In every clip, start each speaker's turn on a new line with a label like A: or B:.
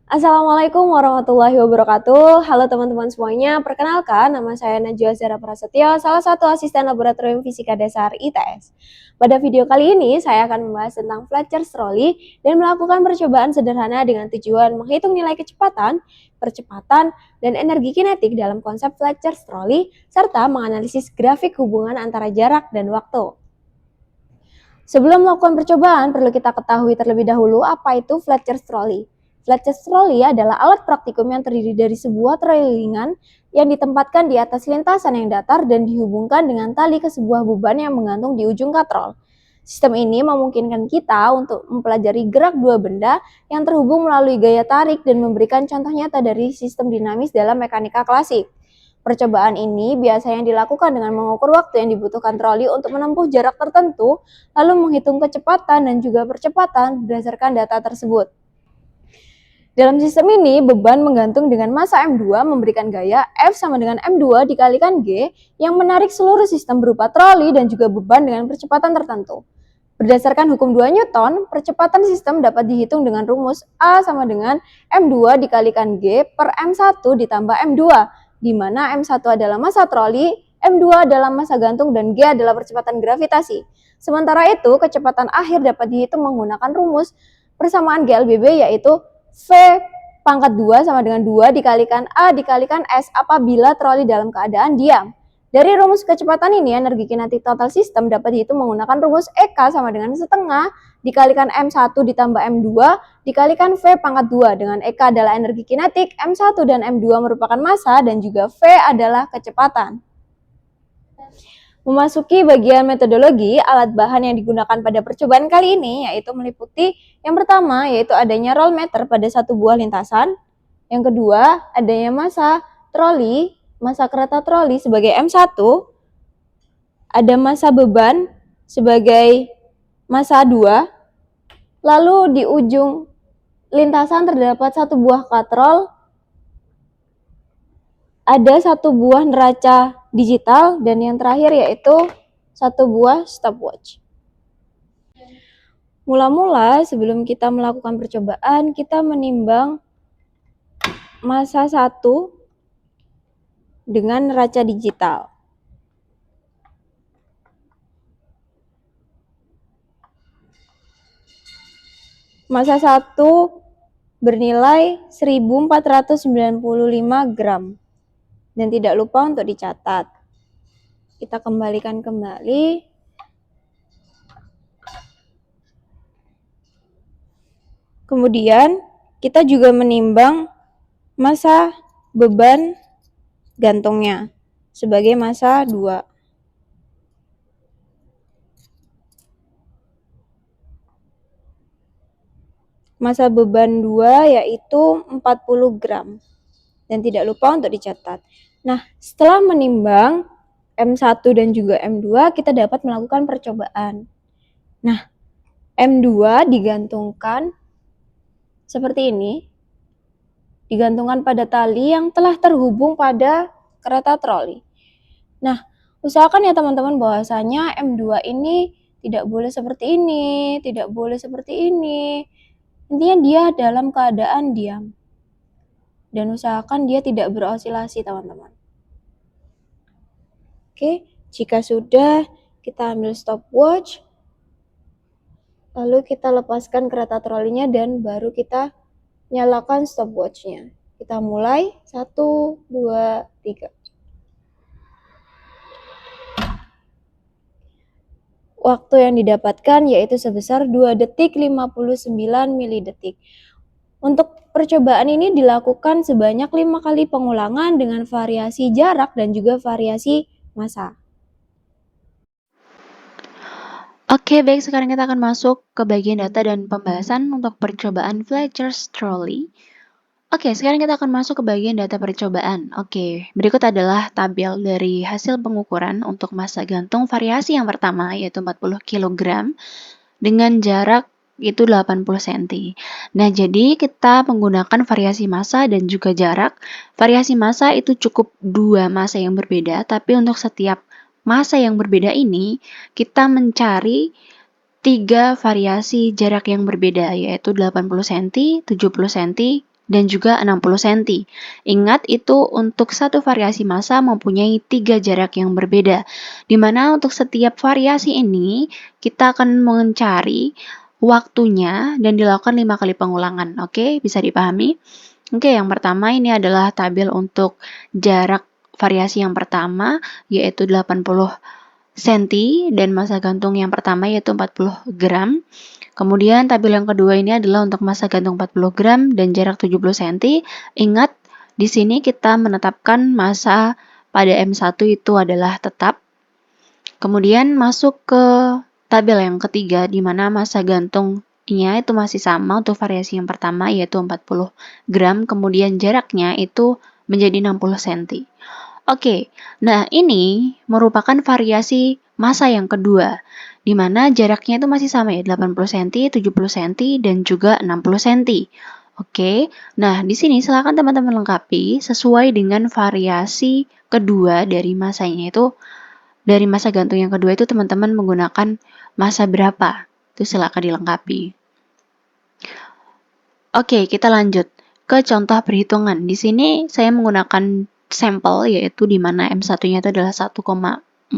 A: Assalamualaikum warahmatullahi wabarakatuh. Halo teman-teman semuanya, perkenalkan nama saya Najwa Zara Prasetyo, salah satu asisten laboratorium fisika dasar ITS. Pada video kali ini, saya akan membahas tentang Fletcher's Trolley dan melakukan percobaan sederhana dengan tujuan menghitung nilai kecepatan, percepatan, dan energi kinetik dalam konsep Fletcher's Trolley, serta menganalisis grafik hubungan antara jarak dan waktu. Sebelum melakukan percobaan, perlu kita ketahui terlebih dahulu apa itu Fletcher's Trolley. Fletcher's Trolley adalah alat praktikum yang terdiri dari sebuah troli ringan yang ditempatkan di atas lintasan yang datar dan dihubungkan dengan tali ke sebuah beban yang menggantung di ujung katrol. Sistem ini memungkinkan kita untuk mempelajari gerak dua benda yang terhubung melalui gaya tarik dan memberikan contoh nyata dari sistem dinamis dalam mekanika klasik. Percobaan ini biasanya dilakukan dengan mengukur waktu yang dibutuhkan troli untuk menempuh jarak tertentu, lalu menghitung kecepatan dan juga percepatan berdasarkan data tersebut. Dalam sistem ini, beban menggantung dengan massa M2 memberikan gaya F sama dengan M2 dikalikan G yang menarik seluruh sistem berupa troli dan juga beban dengan percepatan tertentu. Berdasarkan hukum 2 Newton, percepatan sistem dapat dihitung dengan rumus A sama dengan M2 dikalikan G per M1 ditambah M2, di mana M1 adalah massa troli, M2 adalah massa gantung, dan G adalah percepatan gravitasi. Sementara itu, kecepatan akhir dapat dihitung menggunakan rumus persamaan GLBB, yaitu V pangkat 2 sama dengan 2 dikalikan A dikalikan S apabila troli dalam keadaan diam. Dari rumus kecepatan ini, energi kinetik total sistem dapat dihitung menggunakan rumus EK sama dengan setengah dikalikan M1 ditambah M2 dikalikan V pangkat 2, dengan EK adalah energi kinetik, M1 dan M2 merupakan massa, dan juga V adalah kecepatan. Memasuki bagian metodologi, alat bahan yang digunakan pada percobaan kali ini yaitu meliputi yang pertama yaitu adanya roll meter pada satu buah lintasan, yang kedua adanya massa troli, massa kereta troli sebagai M1, ada massa beban sebagai massa 2, lalu di ujung lintasan terdapat satu buah katrol, ada satu buah neraca digital, dan yang terakhir yaitu satu buah stopwatch. Mula-mula sebelum kita melakukan percobaan, kita menimbang massa 1 dengan neraca digital. Massa 1 bernilai 1495 gram. Dan tidak lupa untuk dicatat. Kita kembalikan kembali. Kemudian kita juga menimbang massa beban gantungnya sebagai massa 2. Massa beban 2 yaitu 40 gram. Dan tidak lupa untuk dicatat. Nah, setelah menimbang M1 dan juga M2, kita dapat melakukan percobaan. Nah, M2 digantungkan seperti ini, digantungkan pada tali yang telah terhubung pada kereta troli. Nah, usahakan ya teman-teman bahwasanya M2 ini tidak boleh seperti ini, tidak boleh seperti ini. Intinya dia dalam keadaan diam. Dan usahakan dia tidak berosilasi, teman-teman. Oke, jika sudah, kita ambil stopwatch, lalu kita lepaskan kereta trolinya dan baru kita nyalakan stopwatchnya. Kita mulai, 1, 2, 3. Waktu yang didapatkan yaitu sebesar 2 detik 59 milidetik. Untuk percobaan ini dilakukan sebanyak 5 kali pengulangan dengan variasi jarak dan juga variasi massa.
B: Oke, baik, sekarang kita akan masuk ke bagian data dan pembahasan untuk percobaan Fletcher's Trolley. Oke, sekarang kita akan masuk ke bagian data percobaan. Oke, berikut adalah tabel dari hasil pengukuran untuk massa gantung variasi yang pertama, yaitu 40 kg, dengan jarak itu 80 cm. Nah, jadi kita menggunakan variasi massa dan juga jarak. Variasi massa itu cukup 2 massa yang berbeda, tapi untuk setiap massa yang berbeda ini, kita mencari 3 variasi jarak yang berbeda, yaitu 80 cm, 70 cm, dan juga 60 cm. Ingat, itu untuk satu variasi massa mempunyai 3 jarak yang berbeda, di mana untuk setiap variasi ini kita akan mencari waktunya dan dilakukan 5 kali pengulangan. Oke, bisa dipahami? Oke, yang pertama ini adalah tabel untuk jarak variasi yang pertama, yaitu 80 cm, dan massa gantung yang pertama yaitu 40 gram. Kemudian tabel yang kedua ini adalah untuk massa gantung 40 gram dan jarak 70 cm. Ingat, di sini kita menetapkan massa pada M1 itu adalah tetap. Kemudian masuk ke tabel yang ketiga, di mana massa gantungnya itu masih sama untuk variasi yang pertama yaitu 40 gram, kemudian jaraknya itu menjadi 60 cm. Oke, nah ini merupakan variasi massa yang kedua, di mana jaraknya itu masih sama ya, 80 cm, 70 cm, dan juga 60 cm. Oke, nah di sini silakan teman-teman lengkapi sesuai dengan variasi kedua dari massanya itu. Dari massa gantung yang kedua itu teman-teman menggunakan massa berapa? Itu silakan dilengkapi. Oke, kita lanjut ke contoh perhitungan. Di sini saya menggunakan sampel, yaitu di mana M1-nya itu adalah 1,495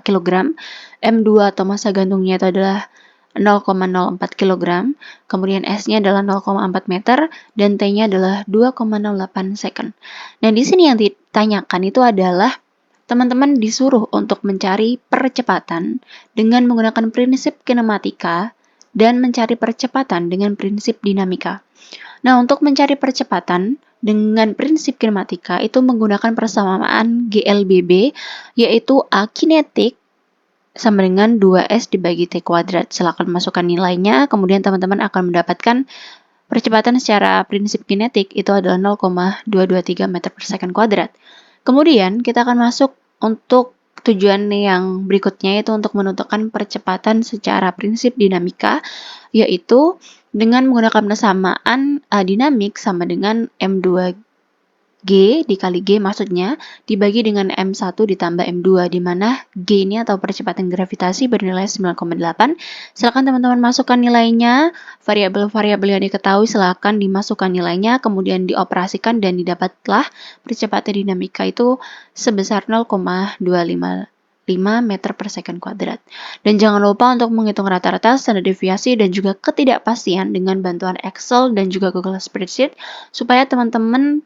B: kg, M2 atau massa gantungnya itu adalah 0,04 kg, kemudian S-nya adalah 0,4 meter, dan T-nya adalah 2,08 second. Nah, di sini yang ditanyakan itu adalah teman-teman disuruh untuk mencari percepatan dengan menggunakan prinsip kinematika dan mencari percepatan dengan prinsip dinamika. Nah, untuk mencari percepatan dengan prinsip kinematika itu menggunakan persamaan GLBB, yaitu A kinetik sama dengan 2S dibagi T kuadrat. Silakan masukkan nilainya, kemudian teman-teman akan mendapatkan percepatan secara prinsip kinetik itu adalah 0,223 meter per second kuadrat. Kemudian kita akan masuk untuk tujuan yang berikutnya, yaitu untuk menentukan percepatan secara prinsip dinamika, yaitu dengan menggunakan persamaan dinamik sama dengan M2G dikali G maksudnya dibagi dengan M1 ditambah M2, di mana G ini atau percepatan gravitasi bernilai 9,8. Silakan teman-teman masukkan nilainya, variabel-variabel yang diketahui silakan dimasukkan nilainya, kemudian dioperasikan dan didapatlah percepatan dinamika itu sebesar 0,255 meter per second kuadrat. Dan jangan lupa untuk menghitung rata-rata, standar deviasi, dan juga ketidakpastian dengan bantuan Excel dan juga Google Spreadsheet, supaya teman-teman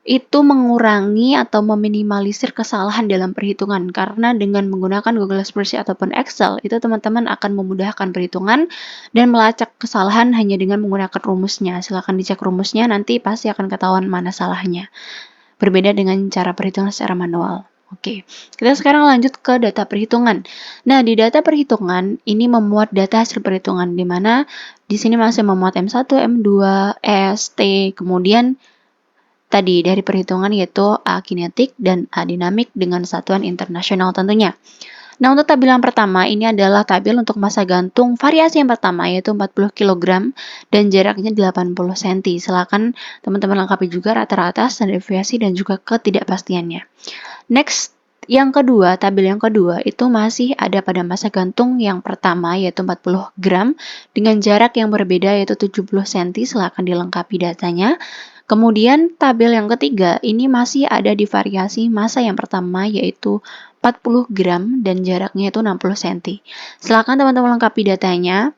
B: itu mengurangi atau meminimalisir kesalahan dalam perhitungan. Karena dengan menggunakan Google Spreadsheet ataupun Excel, itu teman-teman akan memudahkan perhitungan dan melacak kesalahan hanya dengan menggunakan rumusnya. Silahkan dicek rumusnya, nanti pasti akan ketahuan mana salahnya. Berbeda dengan cara perhitungan secara manual. Oke, kita sekarang lanjut ke data perhitungan. Nah, di data perhitungan ini memuat data hasil perhitungan, di mana di sini masih memuat M1, M2, S, T, kemudian tadi dari perhitungan yaitu A kinetik dan A dinamik dengan satuan internasional tentunya. Nah, untuk tabel yang pertama ini adalah tabel untuk massa gantung variasi yang pertama yaitu 40 kg dan jaraknya 80 cm. Silakan teman-teman lengkapi juga rata-rata, standar deviasi, dan juga ketidakpastiannya. Next, yang kedua, tabel yang kedua itu masih ada pada massa gantung yang pertama yaitu 40 gram dengan jarak yang berbeda yaitu 70 cm. Silakan dilengkapi datanya. Kemudian tabel yang ketiga ini masih ada di variasi massa yang pertama yaitu 40 gram dan jaraknya itu 60 cm. Silakan teman-teman lengkapi datanya.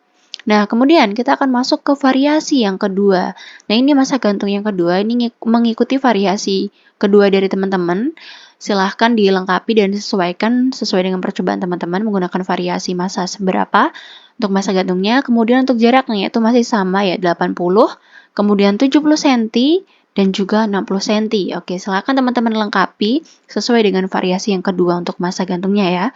B: Nah, kemudian kita akan masuk ke variasi yang kedua. Nah, ini massa gantung yang kedua ini mengikuti variasi kedua dari teman-teman. Silahkan dilengkapi dan disesuaikan sesuai dengan percobaan teman-teman menggunakan variasi massa seberapa untuk massa gantungnya. Kemudian untuk jaraknya itu masih sama ya, 80, kemudian 70 cm, dan juga 60 cm. Oke, silakan teman-teman lengkapi sesuai dengan variasi yang kedua untuk massa gantungnya ya.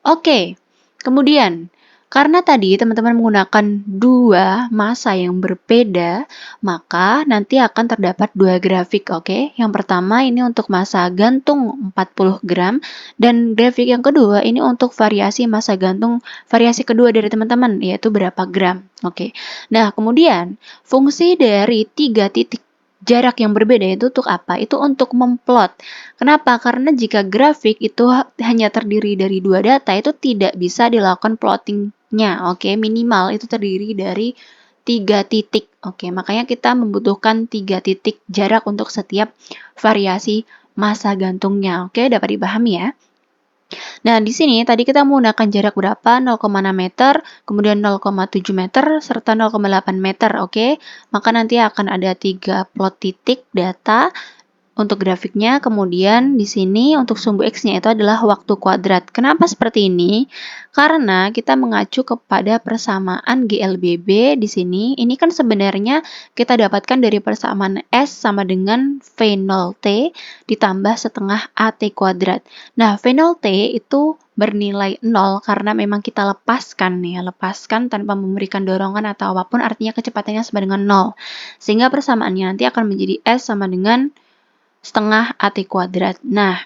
B: Oke, kemudian karena tadi teman-teman menggunakan dua massa yang berbeda, maka nanti akan terdapat dua grafik, oke? Yang pertama ini untuk massa gantung 40 gram, dan grafik yang kedua ini untuk variasi massa gantung variasi kedua dari teman-teman, yaitu berapa gram, oke? Nah, kemudian fungsi dari 3 titik jarak yang berbeda itu untuk apa? Itu untuk memplot. Kenapa? Karena jika grafik itu hanya terdiri dari dua data, itu tidak bisa dilakukan plottingnya, oke? Minimal itu terdiri dari 3 titik. Oke, makanya kita membutuhkan 3 titik jarak untuk setiap variasi massa gantungnya. Oke, dapat dipahami ya. Nah, di sini tadi kita menggunakan jarak berapa? 0,6 meter, kemudian 0,7 meter, serta 0,8 meter, oke? Maka nanti akan ada 3 plot titik data untuk grafiknya, kemudian di sini untuk sumbu X-nya itu adalah waktu kuadrat. Kenapa seperti ini? Karena kita mengacu kepada persamaan GLBB di sini. Ini kan sebenarnya kita dapatkan dari persamaan S sama dengan V0T ditambah setengah AT kuadrat. Nah, V0T itu bernilai 0 karena memang kita lepaskan nih, lepaskan tanpa memberikan dorongan atau apapun, artinya kecepatannya sama dengan 0. Sehingga persamaannya nanti akan menjadi S sama dengan setengah AT kuadrat. Nah,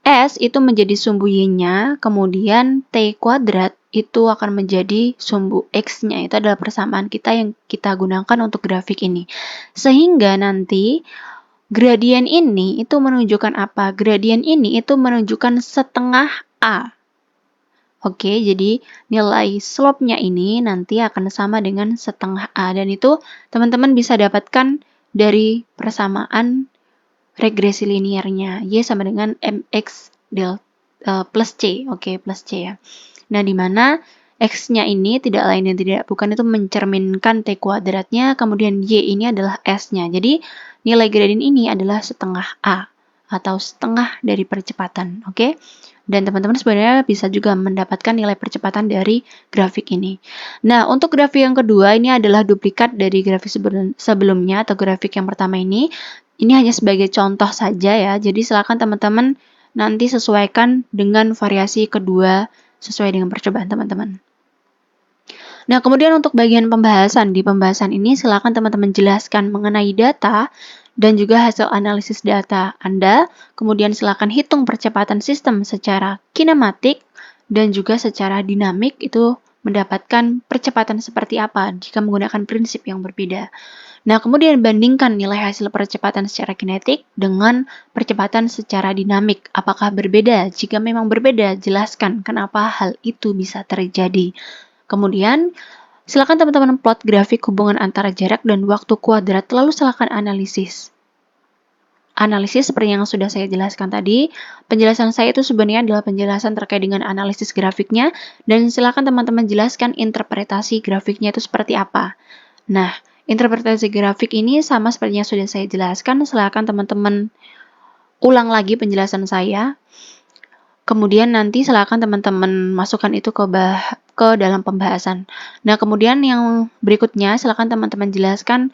B: S itu menjadi sumbu Y-nya, kemudian T kuadrat itu akan menjadi sumbu X-nya. Itu adalah persamaan kita yang kita gunakan untuk grafik ini. Sehingga nanti gradien ini itu menunjukkan apa? Gradien ini itu menunjukkan setengah A. Oke, jadi nilai slope-nya ini nanti akan sama dengan setengah A. Dan itu teman-teman bisa dapatkan dari persamaan regresi linearnya. Y sama dengan mx plus C. Oke, plus C ya. Nah, di mana X-nya ini tidak lain dan tidak bukan itu mencerminkan T kuadratnya, kemudian Y ini adalah S-nya. Jadi, nilai gradien ini adalah setengah A atau setengah dari percepatan. Oke? Dan teman-teman sebenarnya bisa juga mendapatkan nilai percepatan dari grafik ini. Nah, untuk grafik yang kedua, ini adalah duplikat dari grafik sebelumnya atau grafik yang pertama ini. Ini hanya sebagai contoh saja ya, jadi silakan teman-teman nanti sesuaikan dengan variasi kedua sesuai dengan percobaan teman-teman. Nah, kemudian untuk bagian pembahasan, di pembahasan ini silakan teman-teman jelaskan mengenai data dan juga hasil analisis data Anda, kemudian silakan hitung percepatan sistem secara kinematik dan juga secara dinamik itu mendapatkan percepatan seperti apa jika menggunakan prinsip yang berbeda. Nah, kemudian bandingkan nilai hasil percepatan secara kinetik dengan percepatan secara dinamik. Apakah berbeda? Jika memang berbeda, jelaskan kenapa hal itu bisa terjadi. Kemudian, silakan teman-teman plot grafik hubungan antara jarak dan waktu kuadrat, lalu silakan analisis. Analisis seperti yang sudah saya jelaskan tadi, penjelasan saya itu sebenarnya adalah penjelasan terkait dengan analisis grafiknya, dan silakan teman-teman jelaskan interpretasi grafiknya itu seperti apa. Nah, interpretasi grafik ini sama seperti yang sudah saya jelaskan, silakan teman-teman ulang lagi penjelasan saya. Kemudian nanti silakan teman-teman masukkan itu ke dalam pembahasan. Nah, kemudian yang berikutnya silakan teman-teman jelaskan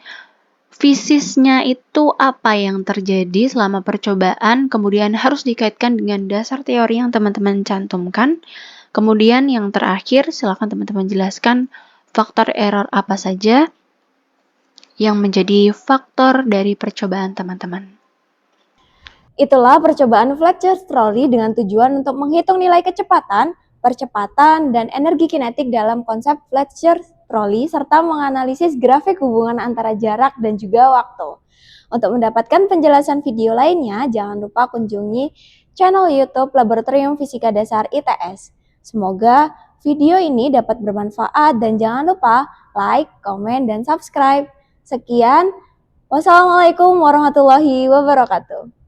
B: fisisnya itu apa yang terjadi selama percobaan, kemudian harus dikaitkan dengan dasar teori yang teman-teman cantumkan. Kemudian yang terakhir silakan teman-teman jelaskan faktor error apa saja yang menjadi faktor dari percobaan teman-teman.
A: Itulah percobaan Fletcher's Trolley dengan tujuan untuk menghitung nilai kecepatan, percepatan, dan energi kinetik dalam konsep Fletcher's Trolley serta menganalisis grafik hubungan antara jarak dan juga waktu. Untuk mendapatkan penjelasan video lainnya, jangan lupa kunjungi channel YouTube Laboratorium Fisika Dasar ITS. Semoga video ini dapat bermanfaat dan jangan lupa like, komen, dan subscribe. Sekian, wassalamualaikum warahmatullahi wabarakatuh.